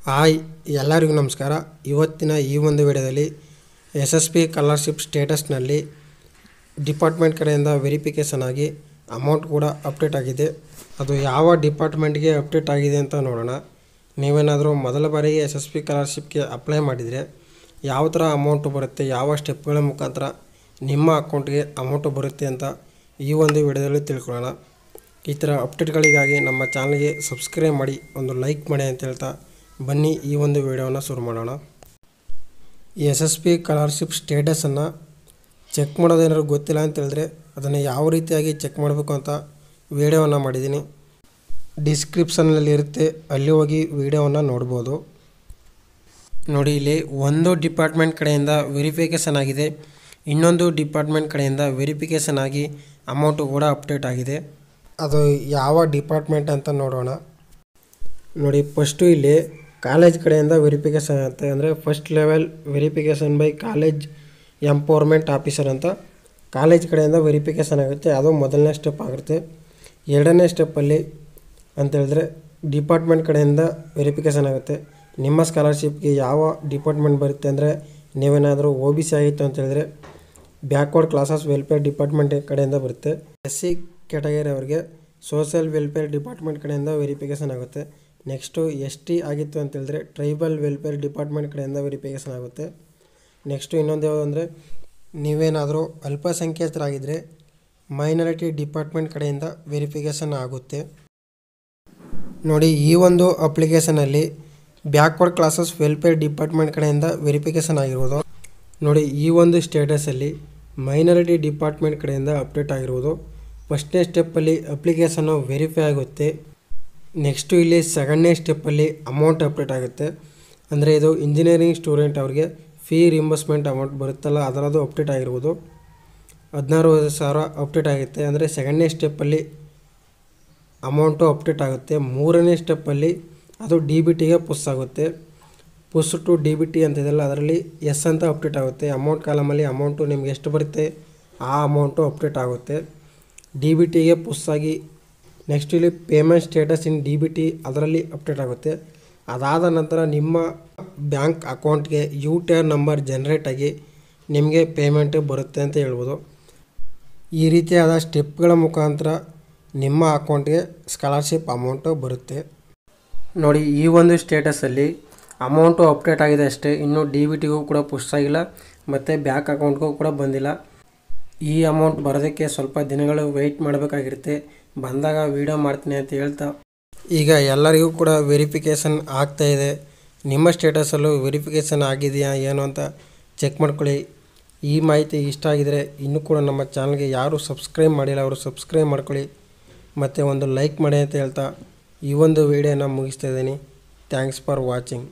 Hi ಎಲ್ಲರಿಗೂ ನಮಸ್ಕಾರ. ಇವತ್ತಿನ ಈ ಒಂದು ವಿಡಿಯೋದಲ್ಲಿ SSP ಸ್ಕಾಲರ್ಶಿಪ್ ಸ್ಟೇಟಸ್ನಲ್ಲಿ ಡಿಪಾರ್ಟ್ಮೆಂಟ್ ಕಡೆಯಿಂದ ವೆರಿಫಿಕೇಷನ್ ಆಗಿ ಅಮೌಂಟ್ ಕೂಡ ಅಪ್ಡೇಟ್ ಆಗಿದೆ. ಅದು ಯಾವ ಡಿಪಾರ್ಟ್ಮೆಂಟ್ಗೆ ಅಪ್ಡೇಟ್ ಆಗಿದೆ ಅಂತ ನೋಡೋಣ. ನೀವೇನಾದರೂ ಮೊದಲ ಬಾರಿಗೆ SSP ಸ್ಕಾಲರ್ಶಿಪ್ಗೆ ಅಪ್ಲೈ ಮಾಡಿದರೆ ಯಾವ ಥರ ಅಮೌಂಟು ಬರುತ್ತೆ, ಯಾವ ಸ್ಟೆಪ್ಗಳ ಮುಖಾಂತರ ನಿಮ್ಮ ಅಕೌಂಟ್ಗೆ ಅಮೌಂಟು ಬರುತ್ತೆ ಅಂತ ಈ ಒಂದು ವಿಡಿಯೋದಲ್ಲಿ ತಿಳ್ಕೊಳ್ಳೋಣ. ಈ ಥರ ಅಪ್ಡೇಟ್ಗಳಿಗಾಗಿ ನಮ್ಮ ಚಾನಲ್ಗೆ ಸಬ್ಸ್ಕ್ರೈಬ್ ಮಾಡಿ, ಒಂದು ಲೈಕ್ ಮಾಡಿ ಅಂತ ಹೇಳ್ತಾ ಬನ್ನಿ ಈ ಒಂದು ವಿಡಿಯೋನ ಶುರು ಮಾಡೋಣ. ಈ SSP ಸ್ಕಾಲರ್ಶಿಪ್ ಸ್ಟೇಟಸನ್ನು ಚೆಕ್ ಮಾಡೋದೇನಾದ್ರು ಗೊತ್ತಿಲ್ಲ ಅಂತ ಹೇಳಿದ್ರೆ ಅದನ್ನು ಯಾವ ರೀತಿಯಾಗಿ ಚೆಕ್ ಮಾಡಬೇಕು ಅಂತ ವಿಡಿಯೋವನ್ನು ಮಾಡಿದ್ದೀನಿ. ಡಿಸ್ಕ್ರಿಪ್ಷನ್ನಲ್ಲಿ ಇರುತ್ತೆ, ಅಲ್ಲಿ ಹೋಗಿ ವಿಡಿಯೋವನ್ನು ನೋಡ್ಬೋದು. ನೋಡಿ, ಇಲ್ಲಿ ಒಂದು ಡಿಪಾರ್ಟ್ಮೆಂಟ್ ಕಡೆಯಿಂದ ವೆರಿಫಿಕೇಷನ್ ಆಗಿದೆ, ಇನ್ನೊಂದು ಡಿಪಾರ್ಟ್ಮೆಂಟ್ ಕಡೆಯಿಂದ ವೆರಿಫಿಕೇಷನ್ ಆಗಿ ಅಮೌಂಟು ಕೂಡ ಅಪ್ಡೇಟ್ ಆಗಿದೆ. ಅದು ಯಾವ ಡಿಪಾರ್ಟ್ಮೆಂಟ್ ಅಂತ ನೋಡೋಣ. ನೋಡಿ, ಫಸ್ಟು ಇಲ್ಲಿ ಕಾಲೇಜ್ ಕಡೆಯಿಂದ ವೆರಿಫಿಕೇಷನ್ ಆಗುತ್ತೆ. ಅಂದರೆ first level verification by college empowerment officer ಅಂತ ಕಾಲೇಜ್ ಕಡೆಯಿಂದ ವೆರಿಫಿಕೇಷನ್ ಆಗುತ್ತೆ. ಅದು ಮೊದಲನೇ ಸ್ಟೆಪ್ ಆಗುತ್ತೆ. ಎರಡನೇ ಸ್ಟೆಪ್ಪಲ್ಲಿ ಅಂತ ಹೇಳಿದ್ರೆ ಡಿಪಾರ್ಟ್ಮೆಂಟ್ ಕಡೆಯಿಂದ ವೆರಿಫಿಕೇಷನ್ ಆಗುತ್ತೆ. ನಿಮ್ಮ ಸ್ಕಾಲರ್ಶಿಪ್ಗೆ ಯಾವ ಡಿಪಾರ್ಟ್ಮೆಂಟ್ ಬರುತ್ತೆ ಅಂದರೆ, ನೀವೇನಾದರೂ OBC ಆಗಿತ್ತು ಅಂತ ಹೇಳಿದ್ರೆ ಬ್ಯಾಕ್ವರ್ಡ್ ಕ್ಲಾಸಸ್ ವೆಲ್ಫೇರ್ ಡಿಪಾರ್ಟ್ಮೆಂಟ್ ಕಡೆಯಿಂದ ಬರುತ್ತೆ. SC ಕ್ಯಾಟಗರಿ ಅವರಿಗೆ ಸೋಷಿಯಲ್ ವೆಲ್ಫೇರ್ ಡಿಪಾರ್ಟ್ಮೆಂಟ್ ಕಡೆಯಿಂದ ವೆರಿಫಿಕೇಷನ್ ಆಗುತ್ತೆ. ನೆಕ್ಸ್ಟು ST ಆಗಿತ್ತು ಅಂತ ಹೇಳಿದ್ರೆ ಟ್ರೈಬಲ್ ವೆಲ್ಫೇರ್ ಡಿಪಾರ್ಟ್ಮೆಂಟ್ ಕಡೆಯಿಂದ ವೆರಿಫಿಕೇಷನ್ ಆಗುತ್ತೆ. ನೆಕ್ಸ್ಟು ಇನ್ನೊಂದು ಯಾವುದು ಅಂದರೆ, ನೀವೇನಾದರೂ ಅಲ್ಪಸಂಖ್ಯಾತರಾಗಿದ್ದರೆ ಮೈನಾರಿಟಿ ಡಿಪಾರ್ಟ್ಮೆಂಟ್ ಕಡೆಯಿಂದ ವೆರಿಫಿಕೇಷನ್ ಆಗುತ್ತೆ. ನೋಡಿ, ಈ ಒಂದು ಅಪ್ಲಿಕೇಶನಲ್ಲಿ ಬ್ಯಾಕ್ವರ್ಡ್ ಕ್ಲಾಸಸ್ ವೆಲ್ಫೇರ್ ಡಿಪಾರ್ಟ್ಮೆಂಟ್ ಕಡೆಯಿಂದ ವೆರಿಫಿಕೇಷನ್ ಆಗಿರ್ಬೋದು. ನೋಡಿ, ಈ ಒಂದು ಸ್ಟೇಟಸಲ್ಲಿ ಮೈನಾರಿಟಿ ಡಿಪಾರ್ಟ್ಮೆಂಟ್ ಕಡೆಯಿಂದ ಅಪ್ಡೇಟ್ ಆಗಿರ್ಬೋದು. ಫಸ್ಟ್ನೇ ಸ್ಟೆಪ್ಪಲ್ಲಿ ಅಪ್ಲಿಕೇಶನ್ನು ವೆರಿಫೈ ಆಗುತ್ತೆ. ನೆಕ್ಸ್ಟು ಇಲ್ಲಿ ಸೆಕೆಂಡ್ನೇ ಸ್ಟೆಪ್ಪಲ್ಲಿ ಅಮೌಂಟ್ ಅಪ್ಡೇಟ್ ಆಗುತ್ತೆ. ಅಂದರೆ ಇದು ಇಂಜಿನಿಯರಿಂಗ್ ಸ್ಟೂಡೆಂಟ್ ಅವ್ರಿಗೆ ಫೀ ರಿಂಬರ್ಸ್ಮೆಂಟ್ ಅಮೌಂಟ್ ಬರುತ್ತಲ್ಲ, ಅದರದ್ದು ಅಪ್ಡೇಟ್ ಆಗಿರ್ಬೋದು. 16,000 ಅಪ್ಡೇಟ್ ಆಗುತ್ತೆ. ಅಂದರೆ ಸೆಕೆಂಡ್ನೇ ಸ್ಟೆಪ್ಪಲ್ಲಿ ಅಮೌಂಟು ಅಪ್ಡೇಟ್ ಆಗುತ್ತೆ. ಮೂರನೇ ಸ್ಟೆಪ್ಪಲ್ಲಿ ಅದು DBTಗೆ ಪುಷ್ ಆಗುತ್ತೆ. ಪುಷ್ ಟು DBT ಅಂತಿದೆಯಲ್ಲ, ಅದರಲ್ಲಿ ಎಸ್ ಅಂತ ಅಪ್ಡೇಟ್ ಆಗುತ್ತೆ. ಅಮೌಂಟ್ ಕಾಲಮಲ್ಲಿ ಅಮೌಂಟು ನಿಮ್ಗೆ ಎಷ್ಟು ಬರುತ್ತೆ ಆ ಅಮೌಂಟು ಅಪ್ಡೇಟ್ ಆಗುತ್ತೆ. DBTಗೆ ಪುಷ್ ಆಗಿ ನೆಕ್ಸ್ಟ್ ಇಲ್ಲಿ ಪೇಮೆಂಟ್ ಸ್ಟೇಟಸ್ ಇನ್ DBT ಅದರಲ್ಲಿ ಅಪ್ಡೇಟ್ ಆಗುತ್ತೆ. ಅದಾದ ನಂತರ ನಿಮ್ಮ ಬ್ಯಾಂಕ್ ಅಕೌಂಟ್ಗೆ UTR ನಂಬರ್ ಜನ್ರೇಟ್ ಆಗಿ ನಿಮಗೆ ಪೇಮೆಂಟ್ ಬರುತ್ತೆ ಅಂತ ಹೇಳ್ಬೋದು. ಈ ರೀತಿಯಾದ ಸ್ಟೆಪ್ಗಳ ಮುಖಾಂತರ ನಿಮ್ಮ ಅಕೌಂಟ್ಗೆ ಸ್ಕಾಲರ್ಶಿಪ್ ಅಮೌಂಟು ಬರುತ್ತೆ. ನೋಡಿ, ಈ ಒಂದು ಸ್ಟೇಟಸಲ್ಲಿ ಅಮೌಂಟು ಅಪ್ಡೇಟ್ ಆಗಿದೆ ಅಷ್ಟೇ, ಇನ್ನೂ DBTಗೂ ಕೂಡ ಪುಷ್ ಆಗಿಲ್ಲ ಮತ್ತು ಬ್ಯಾಂಕ್ ಅಕೌಂಟ್ಗೂ ಕೂಡ ಬಂದಿಲ್ಲ. ಈ ಅಮೌಂಟ್ ಬರೋದಕ್ಕೆ ಸ್ವಲ್ಪ ದಿನಗಳು ವೆಯ್ಟ್ ಮಾಡಬೇಕಾಗಿರುತ್ತೆ. ಬಂದಾಗ ವಿಡಿಯೋ ಮಾಡ್ತೀನಿ ಅಂತ ಹೇಳ್ತಾ, ಈಗ ಎಲ್ಲರಿಗೂ ಕೂಡ ವೆರಿಫಿಕೇಷನ್ ಆಗ್ತಾಯಿದೆ. ನಿಮ್ಮ ಸ್ಟೇಟಸಲ್ಲೂ ವೆರಿಫಿಕೇಷನ್ ಆಗಿದೆಯಾ ಏನು ಅಂತ ಚೆಕ್ ಮಾಡ್ಕೊಳ್ಳಿ. ಈ ಮಾಹಿತಿ ಇಷ್ಟ ಆಗಿದರೆ ಇನ್ನೂ ಕೂಡ ನಮ್ಮ ಚಾನಲ್ಗೆ ಯಾರು ಸಬ್ಸ್ಕ್ರೈಬ್ ಮಾಡಿಲ್ಲ ಅವರು ಸಬ್ಸ್ಕ್ರೈಬ್ ಮಾಡ್ಕೊಳ್ಳಿ ಮತ್ತು ಒಂದು ಲೈಕ್ ಮಾಡಿ ಅಂತ ಹೇಳ್ತಾ ಈ ಒಂದು ವಿಡಿಯೋನ ಮುಗಿಸ್ತಾ ಇದ್ದೀನಿ. Thanks for watching.